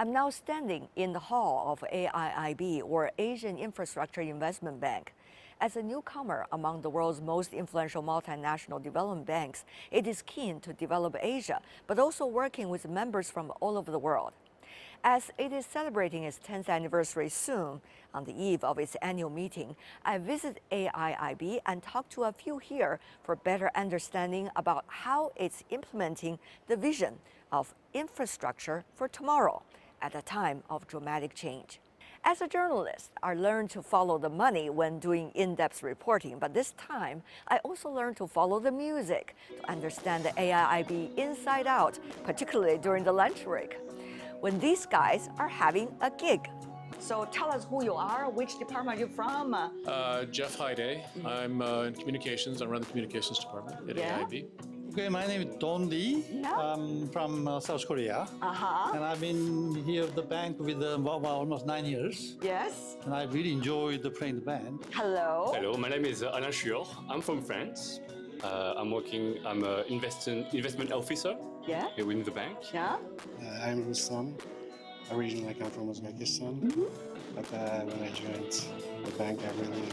I'm now standing in the hall of AIIB, or Asian Infrastructure Investment Bank. As a newcomer among the world's most influential multinational development banks, it is keen to develop Asia, but also working with members from all over the world. As it is celebrating its 10th anniversary soon, on the eve of its annual meeting, I visit AIIB and talk to a few here for better understanding about how it's implementing the vision of infrastructure for tomorrow at a time of dramatic change. As a journalist, I learned to follow the money when doing in-depth reporting, but this time I also learned to follow the music to understand the AIIB inside out, particularly during the lunch break, when these guys are having a gig. So tell us who you are, which department you're from. Jeff Hyde. I'm in communications. I run the communications department at AIIB. Okay, my name is Don Lee. Yeah. I'm from South Korea. And I've been here at the bank with almost 9 years. Yes. And I really enjoyed playing the band. Hello. Hello, my name is Alain Chuor. I'm from France. I'm an investment officer within the bank. Yeah. I'm Rustam. Originally, I come from Uzbekistan. But when I joined the bank, I really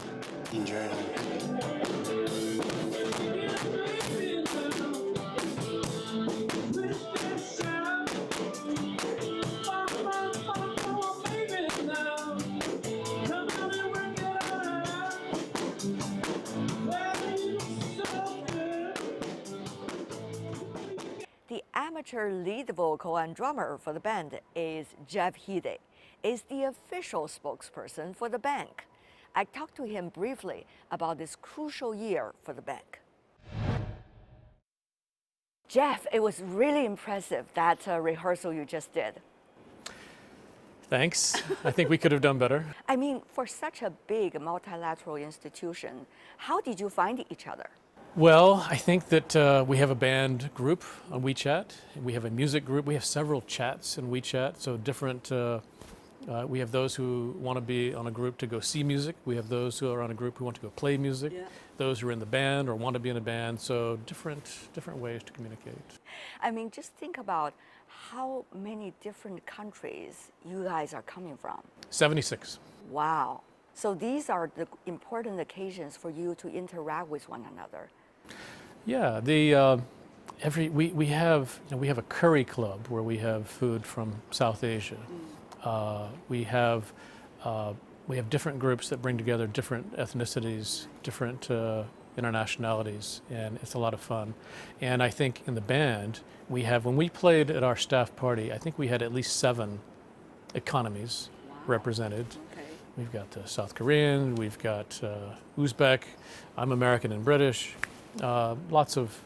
enjoyed it. The amateur lead vocal and drummer for the band is Jeff Hyde, is the official spokesperson for the bank. I talked to him briefly about this crucial year for the bank. Jeff, it was really impressive, that rehearsal you just did. Thanks. I think we could have done better. I mean, for such a big multilateral institution, how did you find each other? Well, I think that we have a band group on WeChat. We have a music group. We have several chats in WeChat. So different, we have those who want to be on a group to go see music. We have those who are on a group who want to go play music. Yeah. Those who are in the band or want to be in a band. So different ways to communicate. I mean, just think about how many different countries you guys are coming from. 76. Wow. So these are the important occasions for you to interact with one another. Yeah, we have a curry club where we have food from South Asia. We have different groups that bring together different ethnicities, different internationalities, and it's a lot of fun. And I think in the band when we played at our staff party, I think we had at least 7 economies represented. Okay. We've got South Korean, we've got Uzbek, I'm American and British, lots of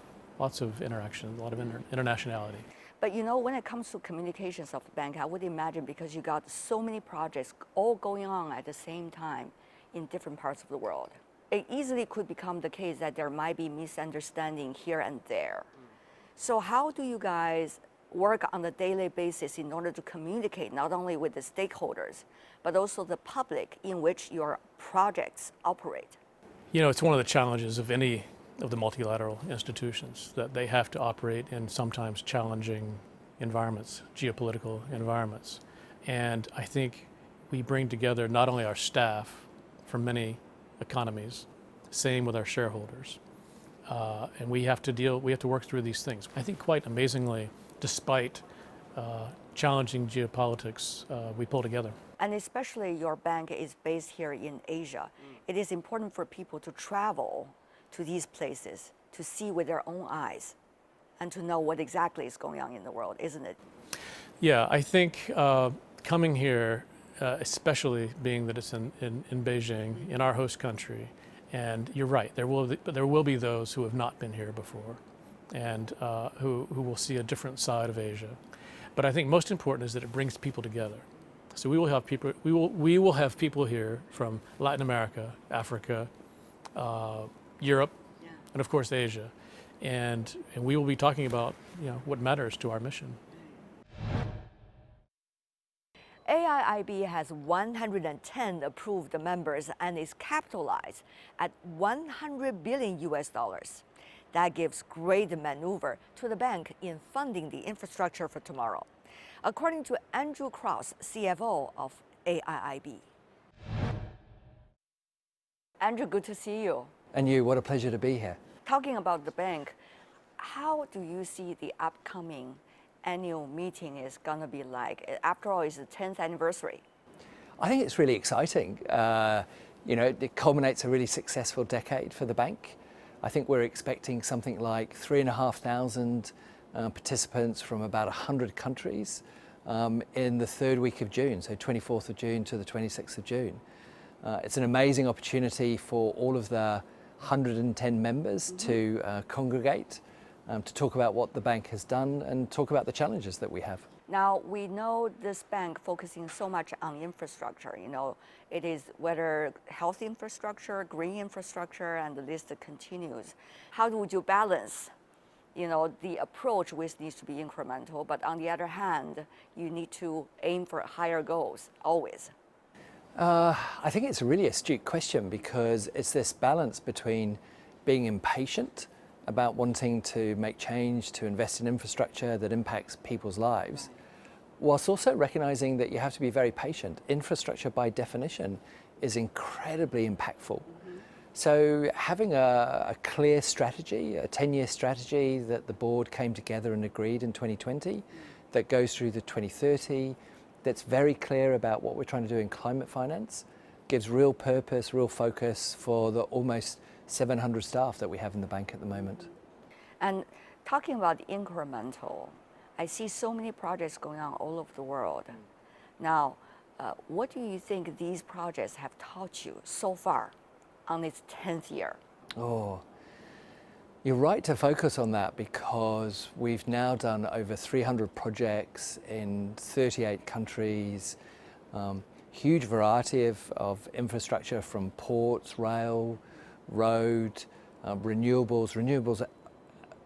interaction, a lot of internationality. But you know, when it comes to communications of the bank, I would imagine because you got so many projects all going on at the same time in different parts of the world, it easily could become the case that there might be misunderstanding here and there. So how do you guys work on a daily basis in order to communicate not only with the stakeholders, but also the public in which your projects operate? You know, it's one of the challenges of any of the multilateral institutions, that they have to operate in sometimes challenging environments, geopolitical environments. And I think we bring together not only our staff from many economies, same with our shareholders. And we have to work through these things. I think quite amazingly, despite challenging geopolitics, we pull together. And especially your bank is based here in Asia. It is important for people to travel to these places to see with their own eyes and to know what exactly is going on in the world, isn't it? Yeah, I think coming here, especially being that it's in Beijing, in our host country, and you're right, there will be those who have not been here before and who will see a different side of Asia. But I think most important is that it brings people together. So we will have people here from Latin America, Africa, Europe, and of course Asia, and we will be talking about what matters to our mission. AIIB has 110 approved members and is capitalized at $100 billion US. That gives great maneuver to the bank in funding the infrastructure for tomorrow. according to Andrew Cross, CFO of AIIB. Andrew, good to see you. And you, what a pleasure to be here. Talking about the bank, how do you see the upcoming annual meeting is going to be like? After all, it's the 10th anniversary. I think it's really exciting. It culminates a really successful decade for the bank. I think we're expecting something like 3,500 participants from about 100 countries in the third week of June, so 24th of June to the 26th of June. It's an amazing opportunity for all of the 110 members to congregate, to talk about what the bank has done and talk about the challenges that we have. Now, we know this bank focusing so much on infrastructure. It is whether health infrastructure, green infrastructure, and the list continues. How would you balance, the approach, which needs to be incremental, but on the other hand, you need to aim for higher goals always? I think it's a really astute question, because it's this balance between being impatient about wanting to make change, to invest in infrastructure that impacts people's lives, whilst also recognizing that you have to be very patient. Infrastructure, by definition, is incredibly impactful. So having a clear strategy, a 10-year strategy that the board came together and agreed in 2020, that goes through to 2030, that's very clear about what we're trying to do in climate finance, gives real purpose, real focus for the almost 700 staff that we have in the bank at the moment. And talking about incremental, I see so many projects going on all over the world. Now, what do you think these projects have taught you so far on its 10th year? Oh, you're right to focus on that, because we've now done over 300 projects in 38 countries, huge variety of infrastructure from ports, rail, road, renewables. Renewables are,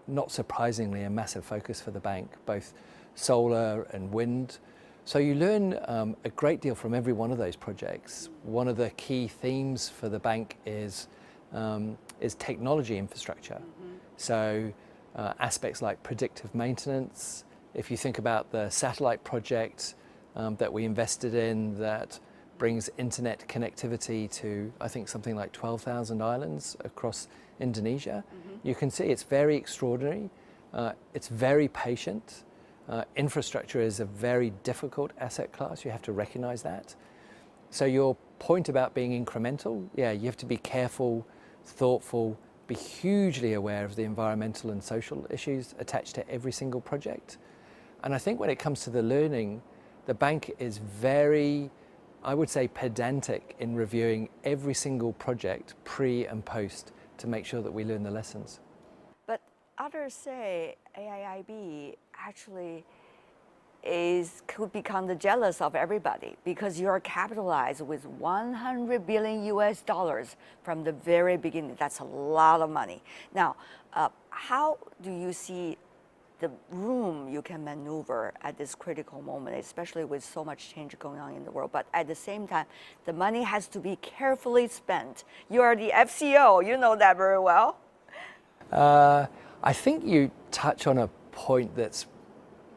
not surprisingly, a massive focus for the bank, both solar and wind. So you learn a great deal from every one of those projects. One of the key themes for the bank is technology infrastructure. So aspects like predictive maintenance. If you think about the satellite project that we invested in that brings internet connectivity to, I think, something like 12,000 islands across Indonesia, you can see it's very extraordinary. It's very patient. Infrastructure is a very difficult asset class. You have to recognize that. So your point about being incremental, yeah, you have to be careful, thoughtful, be hugely aware of the environmental and social issues attached to every single project. And I think when it comes to the learning, the bank is very, I would say, pedantic in reviewing every single project pre and post to make sure that we learn the lessons. But others say AIIB actually could become jealous of everybody, because you are capitalized with $100 billion US from the very beginning. That's a lot of money. Now, how do you see the room you can maneuver at this critical moment, especially with so much change going on in the world? But at the same time, the money has to be carefully spent. You are the FCO, you know that very well. I think you touch on a point that's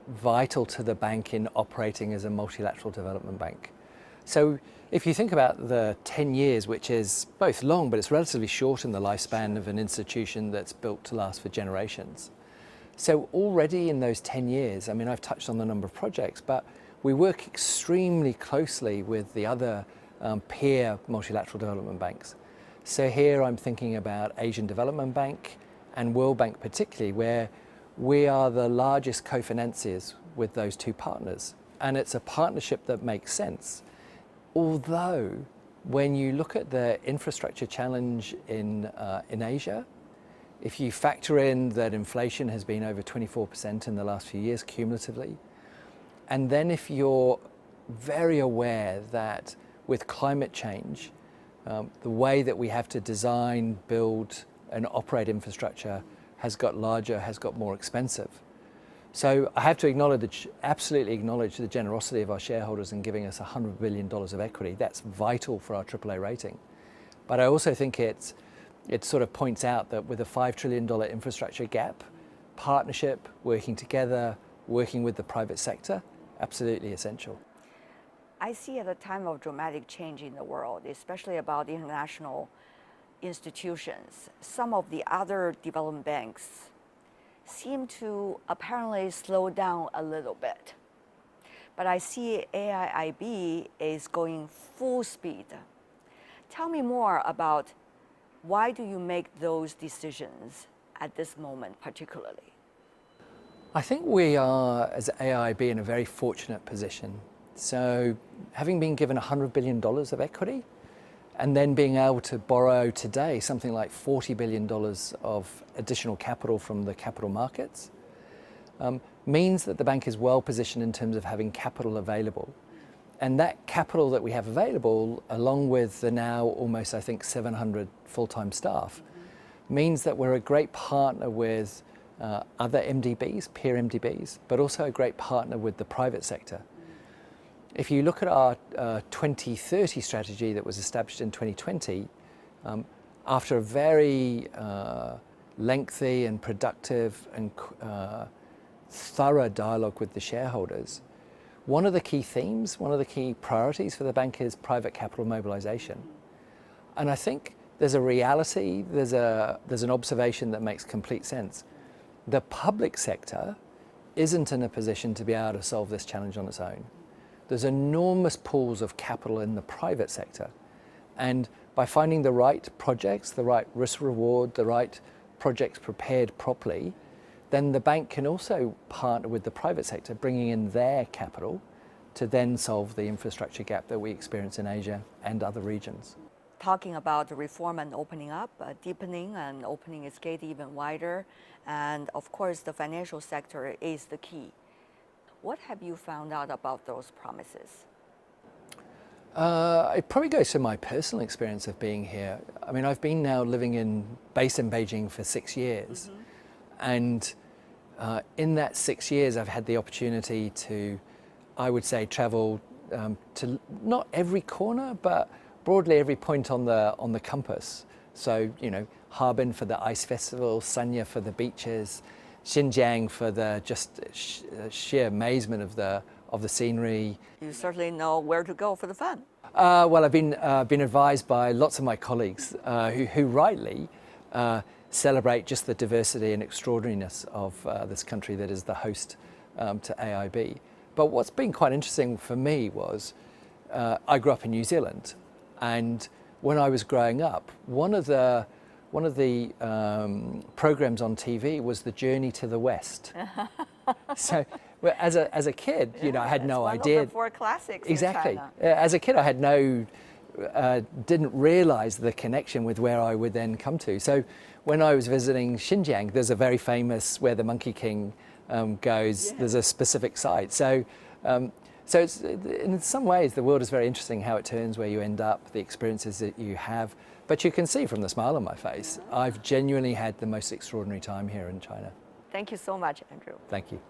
vital to the bank in operating as a multilateral development bank. So if you think about the 10 years, which is both long, but it's relatively short in the lifespan of an institution that's built to last for generations. So already in those 10 years, I mean, I've touched on the number of projects, but we work extremely closely with the other peer multilateral development banks. So here I'm thinking about Asian Development Bank and World Bank particularly, where we are the largest co-financiers with those two partners. And it's a partnership that makes sense. Although, when you look at the infrastructure challenge in Asia, if you factor in that inflation has been over 24% in the last few years cumulatively, and then if you're very aware that with climate change, the way that we have to design, build, and operate infrastructure has got larger, has got more expensive. So I have to absolutely acknowledge the generosity of our shareholders in giving us $100 billion of equity. That's vital for our AAA rating. But I also think it sort of points out that with a $5 trillion infrastructure gap, partnership, working together, working with the private sector, absolutely essential. I see at a time of dramatic change in the world, especially about international institutions, some of the other development banks seem to apparently slow down a little bit. But I see AIIB is going full speed. Tell me more about why do you make those decisions at this moment particularly? I think we are, as AIIB, in a very fortunate position. So having been given $100 billion of equity and then being able to borrow today something like $40 billion of additional capital from the capital markets means that the bank is well positioned in terms of having capital available. And that capital that we have available, along with the now almost, I think, 700 full-time staff, means that we're a great partner with other MDBs, peer MDBs, but also a great partner with the private sector. If you look at our 2030 strategy that was established in 2020, after a very lengthy and productive and thorough dialogue with the shareholders, one of the key themes, one of the key priorities for the bank is private capital mobilization. And I think there's a reality, there's an observation that makes complete sense. The public sector isn't in a position to be able to solve this challenge on its own. There's enormous pools of capital in the private sector. And by finding the right projects, the right risk reward, the right projects prepared properly, then the bank can also partner with the private sector, bringing in their capital to then solve the infrastructure gap that we experience in Asia and other regions. Talking about reform and opening up, deepening and opening its gate even wider, and of course the financial sector is the key. What have you found out about those promises? It probably goes to my personal experience of being here. I mean, I've been now living based in Beijing for 6 years. And in that 6 years, I've had the opportunity to, I would say, travel to not every corner, but broadly every point on the compass. So, you know, Harbin for the ice festival, Sanya for the beaches, Xinjiang for the just sheer amazement of the scenery. You certainly know where to go for the fun. Well, I've been advised by lots of my colleagues who rightly celebrate just the diversity and extraordinariness of this country that is the host to AIIB. But what's been quite interesting for me was I grew up in New Zealand, and when I was growing up, one of the programs on TV was The Journey to the West. So well, as a kid, you know, I had no idea. One of the 4 classics Exactly. in China. As a kid, I had didn't realize the connection with where I would then come to. So when I was visiting Xinjiang, there's a very famous where the Monkey King goes. Yes. There's a specific site. So it's, in some ways, the world is very interesting how it turns, where you end up, the experiences that you have. But you can see from the smile on my face, I've genuinely had the most extraordinary time here in China. Thank you so much, Andrew. Thank you.